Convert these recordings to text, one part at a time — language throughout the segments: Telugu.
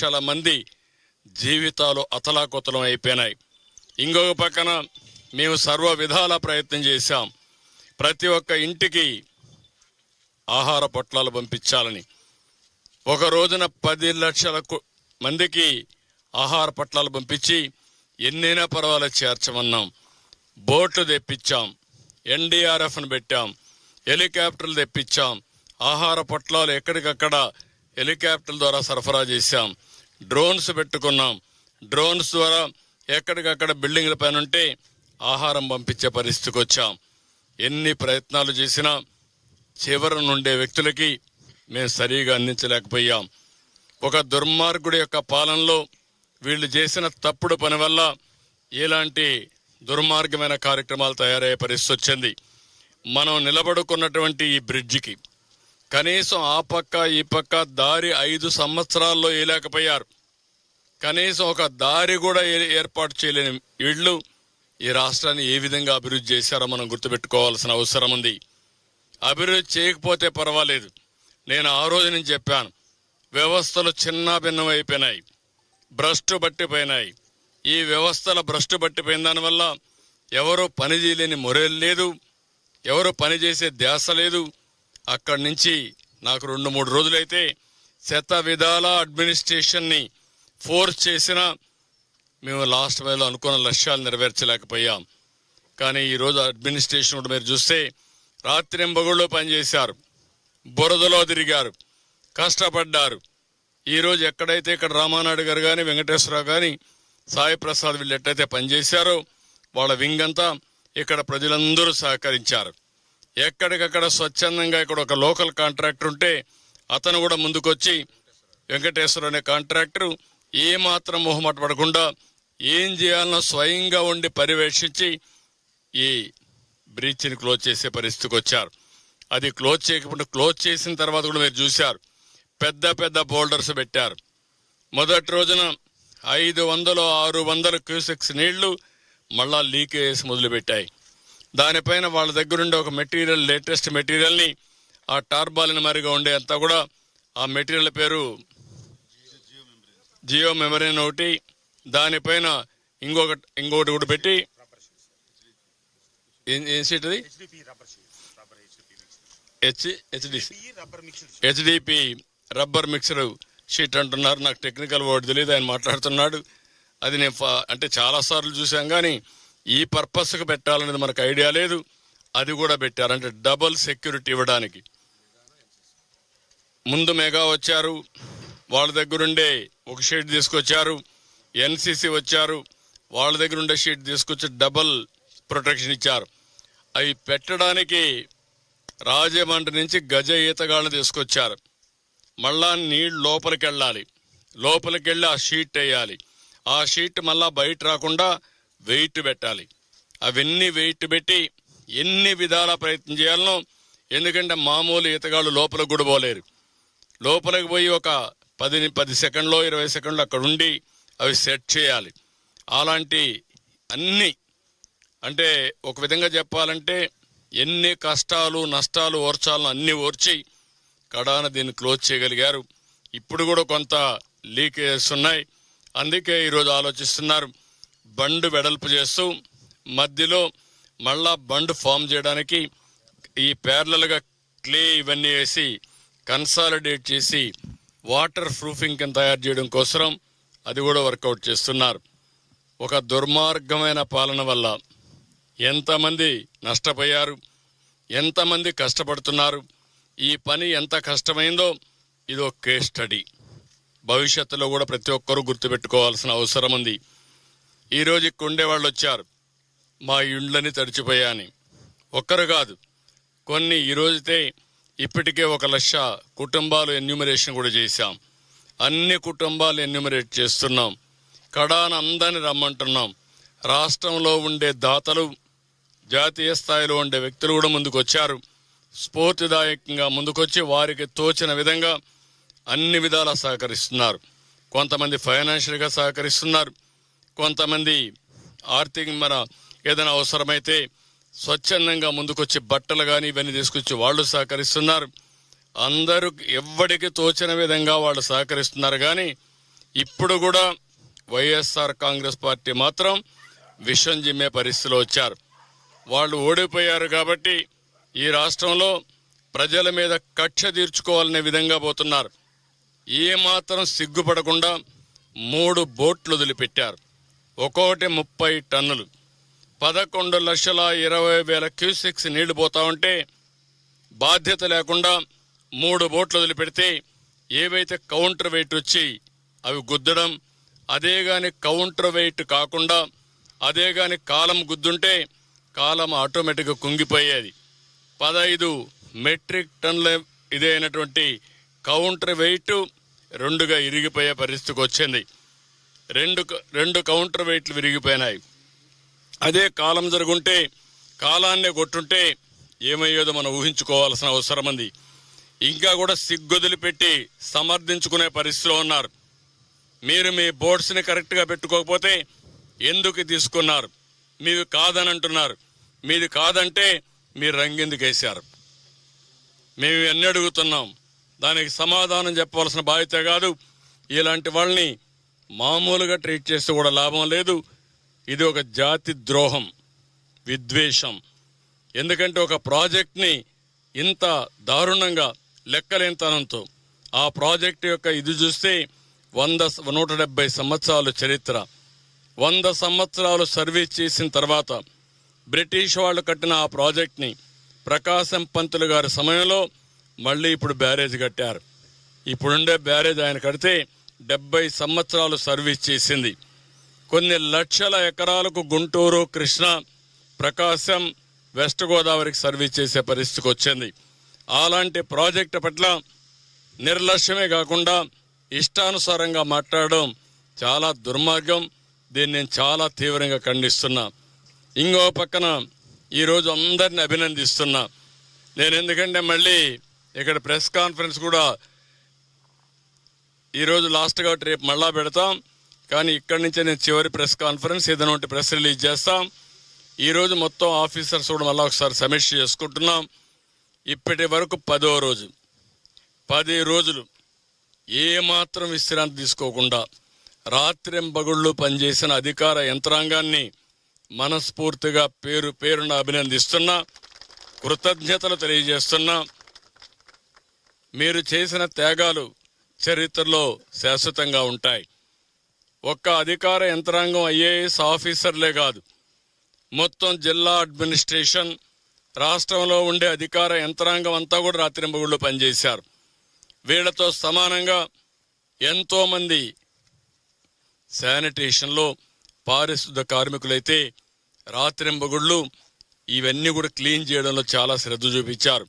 లక్షల మంది జీవితాలు అతలాకుతలం అయిపోయినాయి. ఇంకొక పక్కన మేము సర్వ విధాల ప్రయత్నం చేశాం. ప్రతి ఒక్క ఇంటికి ఆహార పొట్లాలు పంపించాలని. ఒక రోజున 10 లక్షల మందికి ఆహార పొట్లాలు పంపించి ఎన్నైనా పర్వాలేదు చేర్చమన్నాం. బోట్లు తెప్పించాం, ఎన్డీఆర్ఎఫ్ను పెట్టాం, హెలికాప్టర్లు తెప్పించాం. ఆహార పొట్లాలు ఎక్కడికక్కడ హెలికాప్టర్ల ద్వారా సరఫరా చేశాం. డ్రోన్స్ పెట్టుకున్నాం. డ్రోన్స్ ద్వారా ఎక్కడికక్కడ బిల్డింగ్ల పైన ఉంటే ఆహారం పంపించే పరిస్థితికి వచ్చాం. ఎన్ని ప్రయత్నాలు చేసినా చివరి నుండే వ్యక్తులకి మేము సరిగా అందించలేకపోయాం. ఒక దుర్మార్గుడి యొక్క పాలనలో వీళ్ళు చేసిన తప్పుడు పని వల్ల ఇలాంటి దుర్మార్గమైన కార్యక్రమాలు తయారయ్యే పరిస్థితి వచ్చింది. మనం నిలబడుకున్నటువంటి ఈ బ్రిడ్జికి కనీసం ఆ పక్క ఈ పక్క దారి 5 సంవత్సరాల్లో వేయలేకపోయారు. కనీసం ఒక దారి కూడా ఏర్పాటు చేయలేని వీళ్ళు ఈ రాష్ట్రాన్ని ఏ విధంగా అభివృద్ధి చేశారో మనం గుర్తుపెట్టుకోవాల్సిన అవసరం ఉంది. అభివృద్ధి చేయకపోతే పర్వాలేదు. నేను ఆ రోజు నుంచి చెప్పాను, వ్యవస్థలు చిన్న భిన్నం అయిపోయినాయి, భ్రష్టు పట్టిపోయినాయి. ఈ వ్యవస్థల భ్రష్టు పట్టిపోయిన దానివల్ల ఎవరు పని చేయలేని మొరేలు లేదు, ఎవరు పని చేసే ధ్యాస లేదు. అక్కడి నుంచి నాకు 2-3 రోజులైతే శత విధాల అడ్మినిస్ట్రేషన్ని ఫోర్స్ చేసినా మేము లాస్ట్ వేలో అనుకున్న లక్ష్యాలు నెరవేర్చలేకపోయాం. కానీ ఈరోజు అడ్మినిస్ట్రేషన్ కూడా మీరు చూస్తే రాత్రింబగుళ్ళు పనిచేశారు, బురదలో తిరిగారు, కష్టపడ్డారు. ఈరోజు ఎక్కడైతే ఇక్కడ రామానాయుడు గారు కానీ, వెంకటేశ్వరరావు కానీ, సాయి ప్రసాద్ వీళ్ళు ఎట్టయితే పనిచేశారో వాళ్ళ వింగ్ అంతా ఇక్కడ ప్రజలందరూ సహకరించారు. ఎక్కడికక్కడ స్వచ్ఛందంగా ఇక్కడ ఒక లోకల్ కాంట్రాక్టర్ ఉంటే అతను కూడా ముందుకొచ్చి వెంకటేశ్వర అనే కాంట్రాక్టరు ఏమాత్రం మొహమాట పడకుండా ఏం చేయాలనో స్వయంగా ఉండి పర్యవేక్షించి ఈ బ్రీచ్ని క్లోజ్ చేసే పరిస్థితికి వచ్చారు. అది క్లోజ్ చేయకుండా క్లోజ్ చేసిన తర్వాత కూడా మీరు చూశారు, పెద్ద పెద్ద బోల్డర్స్ పెట్టారు. మొదటి రోజున 500-600 క్యూసెక్స్ నీళ్లు మళ్ళా లీకేజ్ మొదలుపెట్టాయి. దానిపైన వాళ్ళ దగ్గరుండే ఒక మెటీరియల్, లేటెస్ట్ మెటీరియల్ని ఆ టార్బాలిన్ మరిగా ఉండే అంతా కూడా ఆ మెటీరియల్ పేరు జియో మెమరీన్ ఒకటి, దానిపైన ఇంకొకటి కూడా పెట్టి ఏం షీట్ అది హెచ్డిపి రబ్బర్ మిక్సర్ షీట్ అంటున్నారు. నాకు టెక్నికల్ వర్డ్ తెలియదు, ఆయన మాట్లాడుతున్నాడు. అది నేను అంటే చాలాసార్లు చూసాం కానీ ఈ పర్పస్కి పెట్టాలనేది మనకు ఐడియా లేదు. అది కూడా పెట్టారు, అంటే డబుల్ సెక్యూరిటీ ఇవ్వడానికి. ముందు మెగా వచ్చారు, వాళ్ళ దగ్గరుండే ఒక షీట్ తీసుకొచ్చారు. ఎన్సిసి వచ్చారు, వాళ్ళ దగ్గర ఉండే షీట్ తీసుకొచ్చి డబుల్ ప్రొటెక్షన్ ఇచ్చారు. అవి పెట్టడానికి రాజమండ్రి నుంచి గజ ఈతగాళ్ళని తీసుకొచ్చారు. మళ్ళా నీళ్ళు లోపలికి వెళ్ళాలి, లోపలికి వెళ్ళి ఆ షీట్ వేయాలి. ఆ షీట్ మళ్ళా బయట రాకుండా వెయిట్ పెట్టాలి. అవన్నీ వెయిట్ పెట్టి ఎన్ని విధాల ప్రయత్నం చేయాలనో, ఎందుకంటే మామూలు ఈతగాళ్ళు లోపలికి కూడా పోలేరు. లోపలికి పోయి ఒక 10 సెకండ్లో 20 సెకండ్లు అక్కడ ఉండి అవి సెట్ చేయాలి. అలాంటి అన్ని, అంటే ఒక విధంగా చెప్పాలంటే ఎన్ని కష్టాలు నష్టాలు ఓర్చాలను అన్ని ఓర్చి కడాన దీన్ని క్లోజ్ చేయగలిగారు. ఇప్పుడు కూడా కొంత లీకేజెస్ ఉన్నాయి. అందుకే ఈరోజు ఆలోచిస్తున్నారు, బండ్ వెడల్పు చేస్తూ మధ్యలో మళ్ళా బండ్ ఫామ్ చేయడానికి ఈ ప్యారలల్గా క్లే ఇవన్నీ వేసి కన్సాలిడేట్ చేసి వాటర్ ప్రూఫింగ్ కింద తయారు చేయడం కోసం అది కూడా వర్కౌట్ చేస్తున్నారు. ఒక దుర్మార్గమైన పాలన వల్ల ఎంతమంది నష్టపోయారు, ఎంతమంది కష్టపడుతున్నారు, ఈ పని ఎంత కష్టమైందో ఇది ఒక కేస్ స్టడీ. భవిష్యత్తులో కూడా ప్రతి ఒక్కరూ గుర్తుపెట్టుకోవాల్సిన అవసరం ఉంది. ఈరోజు ఇక్కడ ఉండేవాళ్ళు వచ్చారు, మా ఇండ్లని తడిచిపోయాని. ఒక్కరు కాదు, కొన్ని ఈరోజుతే ఇప్పటికే 1 లక్ష కుటుంబాలు ఎన్యూమరేషన్ కూడా చేశాం. అన్ని కుటుంబాలు ఎన్యూమరేట్ చేస్తున్నాం. కడాన అందరిని రమ్మంటున్నాం. రాష్ట్రంలో ఉండే దాతలు, జాతీయ స్థాయిలో ఉండే వ్యక్తులు కూడా ముందుకు వచ్చారు. స్ఫూర్తిదాయకంగా ముందుకొచ్చి వారికి తోచిన విధంగా అన్ని విధాలా సహకరిస్తున్నారు. కొంతమంది ఫైనాన్షియల్గా సహకరిస్తున్నారు, కొంతమంది ఆర్థిక ఏదైనా అవసరమైతే స్వచ్ఛందంగా ముందుకొచ్చి బట్టలు కానీ ఇవన్నీ తీసుకొచ్చి వాళ్ళు సహకరిస్తున్నారు. అందరూ ఎవరికి తోచిన విధంగా వాళ్ళు సహకరిస్తున్నారు. కానీ ఇప్పుడు కూడా వైఎస్ఆర్ కాంగ్రెస్ పార్టీ మాత్రం విషం జిమ్మే పరిస్థితిలో వచ్చారు. వాళ్ళు ఓడిపోయారు కాబట్టి ఈ రాష్ట్రంలో ప్రజల మీద కక్ష తీర్చుకోవాలనే విధంగా పోతున్నారు. ఏమాత్రం సిగ్గుపడకుండా 3 బోట్లు వదిలిపెట్టారు. ఒక్కొక్కటి 30 టన్నులు, 11,20,000 క్యూసెక్స్ నీళ్లు పోతా ఉంటే బాధ్యత లేకుండా 3 బోట్లు వదిలిపెడితే ఏవైతే కౌంటర్ వెయిట్ వచ్చి అవి గుద్దడం, అదే గాని కౌంటర్ వెయిట్ కాకుండా అదే గాని కాలం గుద్దుంటే కాలం ఆటోమేటిక్గా కుంగిపోయేది. 15 మెట్రిక్ టన్నుల ఇదైనటువంటి కౌంటర్ వెయిట్ 2గా ఇరిగిపోయే పరిస్థితికి వచ్చింది. రెండు కౌంటర్ వెయిట్లు విరిగిపోయినాయి. అదే కాలం జరుగుంటే, కాలాన్నే కొట్టుంటే ఏమయ్యేదో మనం ఊహించుకోవాల్సిన అవసరం ఉంది. ఇంకా కూడా సిగ్గొదిలిపెట్టి సమర్థించుకునే పరిస్థితిలో ఉన్నారు. మీరు మీ బోర్డ్స్ని కరెక్ట్గా పెట్టుకోకపోతే ఎందుకు తీసుకున్నారు, మీవి కాదని అంటున్నారు. మీది కాదంటే మీరు రంగెందుకు వేశారు? మేము ఎన్ని అడుగుతున్నాం, దానికి సమాధానం చెప్పవలసిన బాధ్యత కాదు. ఇలాంటి వాళ్ళని మామూలుగా ట్రీట్ చేస్తే కూడా లాభం లేదు. ఇది ఒక జాతి ద్రోహం, విద్వేషం. ఎందుకంటే ఒక ప్రాజెక్ట్ని ఇంత దారుణంగా లెక్కలేనితనంతో ఆ ప్రాజెక్టు యొక్క ఇది చూస్తే 170 సంవత్సరాలు చరిత్ర, 100 సంవత్సరాలు సర్వీస్ చేసిన తర్వాత బ్రిటిష్ వాళ్ళు కట్టిన ఆ ప్రాజెక్ట్ని ప్రకాశం పంతులు గారి సమయంలో మళ్ళీ ఇప్పుడు బ్యారేజ్ కట్టారు. ఇప్పుడుండే బ్యారేజ్ ఆయన కడితే 70 సంవత్సరాలు సర్వీస్ చేసింది. కొన్ని లక్షల ఎకరాలకు గుంటూరు, కృష్ణ, ప్రకాశం, వెస్ట్ గోదావరికి సర్వీస్ చేసే పరిస్థితికి వచ్చింది. అలాంటి ప్రాజెక్టు పట్ల నిర్లక్ష్యమే కాకుండా ఇష్టానుసారంగా మాట్లాడడం చాలా దుర్మార్గం. దీన్ని నేను చాలా తీవ్రంగా ఖండిస్తున్నా. ఇంకో పక్కన ఈరోజు అందరిని అభినందిస్తున్నా నేను. ఎందుకంటే మళ్ళీ ఇక్కడ ప్రెస్ కాన్ఫరెన్స్ కూడా ఈరోజు లాస్ట్ కాబట్టి రేపు మళ్ళా పెడతాం. కానీ ఇక్కడి నుంచే నేను చివరి ప్రెస్ కాన్ఫరెన్స్ ఏదైనా ఉంటే ప్రెస్ రిలీజ్ చేస్తాం. ఈరోజు మొత్తం ఆఫీసర్స్ కూడా మళ్ళీ ఒకసారి సమీక్ష చేసుకుంటున్నాం. ఇప్పటి వరకు 10వ రోజు, 10 రోజులు ఏమాత్రం విశ్రాంతి తీసుకోకుండా రాత్రింబగుళ్ళు పనిచేసిన అధికార యంత్రాంగాన్ని మనస్ఫూర్తిగా పేరున అభినందిస్తున్నా, కృతజ్ఞతలు తెలియజేస్తున్నా. మీరు చేసిన త్యాగాలు చరిత్రలో శాశ్వతంగా ఉంటాయి. ఒక్క అధికార యంత్రాంగం ఐఏఎస్ ఆఫీసర్లే కాదు, మొత్తం జిల్లా అడ్మినిస్ట్రేషన్, రాష్ట్రంలో ఉండే అధికార యంత్రాంగం అంతా కూడా రాత్రింబగుళ్ళు పనిచేశారు. వీళ్లతో సమానంగా ఎంతోమంది శానిటేషన్లో పారిశుద్ధ కార్మికులైతే రాత్రింబగుళ్ళు ఇవన్నీ కూడా క్లీన్ చేయడంలో చాలా శ్రద్ధ చూపించారు.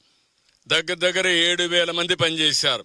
దగ్గర 7,000 మంది పనిచేశారు.